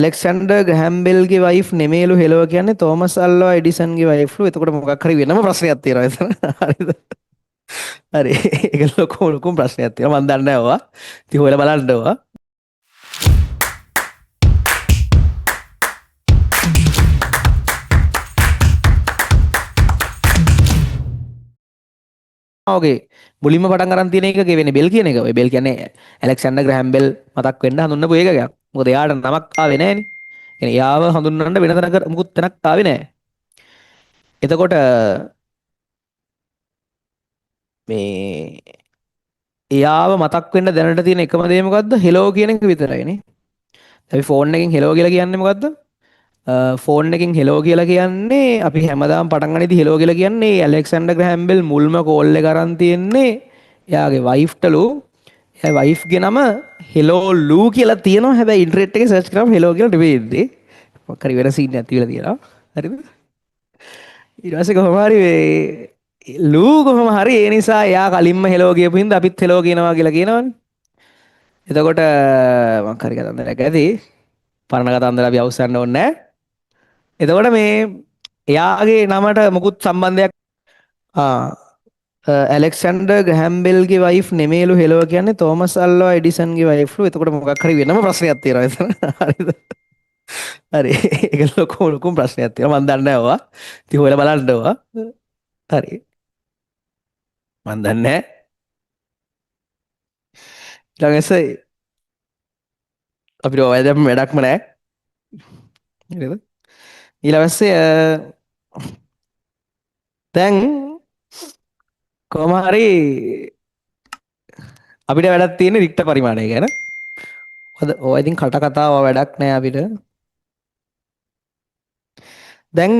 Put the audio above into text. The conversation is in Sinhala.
ඇලෙක්සැන්ඩර් ග්‍රැහම් බෙල්ගේ වයිෆ් නෙමේලු හෙලෝ කියන්නේ තෝමස් අල්වා එඩිසන්ගේ වයිෆ්ලු. එතකොට මොකක් හරි වෙනම ප්‍රශ්නයක් තියෙනවා එතන. හරිද? හරි. ඒක ලොකුම ප්‍රශ්නයක් තියෙනවා. මම දන්නේ නැහැ ඔවා. ඉතින් හොයලා බලන්න ඕවා. ඕකේ. මුලින්ම පටන් අරන් තියෙන එක ගෙවෙන්නේ බෙල් කියන එක. ඔය බෙල් කියන්නේ ඇලෙක්සැන්ඩර් ග්‍රැහම් බෙල් මතක් වෙන්න හඳුන්වපු එකක්. මොකද එයාට නමක් ආවේ නැහනේ. කියන්නේ එයාව හඳුන්වන්න වෙන තැනක මුකුත් තැනක් ආවේ නැහැ. එතකොට මේ එයාව මතක් වෙන්න දැනට තියෙන එකම දේ මොකද්ද? හෙලෝ කියන එක විතරයිනේ. අපි ෆෝන් එකෙන් හෙලෝ කියලා කියන්නේ මොකද්ද? ෆෝන් එකෙන් හෙලෝ කියලා කියන්නේ අපි හැමදාම පටන් ගන්නදී හෙලෝ කියලා කියන්නේ ඇලෙක්සැන්ඩර් ග්‍රැහම් බෙල් මුල්ම කෝල් එක අරන් තියෙන්නේ එයාගේ වයිෆ්ටලු. එයා වයිෆ්ගේ නම හෙලෝ ලූ කියලා තියෙනවා. හැබැයි ඉන්ටර්නෙට් එකේ සර්ච් කරාම හෙලෝ කියලා නෙවෙයි ඉන්නේ. මොකක් හරි වෙන සීන් එකක් තියලා තියෙනවා. හරිද? ඊට පස්සේ කොහොම හරි ලූ කොහොම හරි ඒ නිසා එයා කලින්ම හෙලෝ කියපු හින්දා අපිත් හෙලෝ කියනවා කියලා කියනවනේ. එතකොට මම හරි කතන්දරයක් ඇති. පරණ කතන්දර අපි අවසන් ඕනේ නැහැ. එතකොට මේ එයාගේ නමට මොකුත් සම්බන්ධයක් ඇලෙක්සැන්ඩර් ග්‍රැහම් බෙල්ගේ වයිෆ් නෙමේලු හෙලෝ කියන්නේ තෝමස් අල්වා එඩිසන්ගේ වයිෆ්ලු. එතකොට මොකක් හරි වෙනම ප්‍රශ්නයක් තියෙනවා එතන. හරිද? හරි. ඒක ලොකුම ප්‍රශ්නයක් තියෙනවා. මම දන්නේ නැහැ ඔවා. ඉතින් හොයලා බලන්න ඕවා. හරි. මම දන්නේ නැහැ. ඊළඟට අපිට ඔය දැන් වැඩක්ම නැහැ. නේද? ඊළඟට දැන් කොහොම හරි අපිට වැඩක් තියෙන්නේ රික්ට පරිමාණය ගැන. ඔය ඉතින් කට කතාව වැඩක් නෑ අපිට. දැන්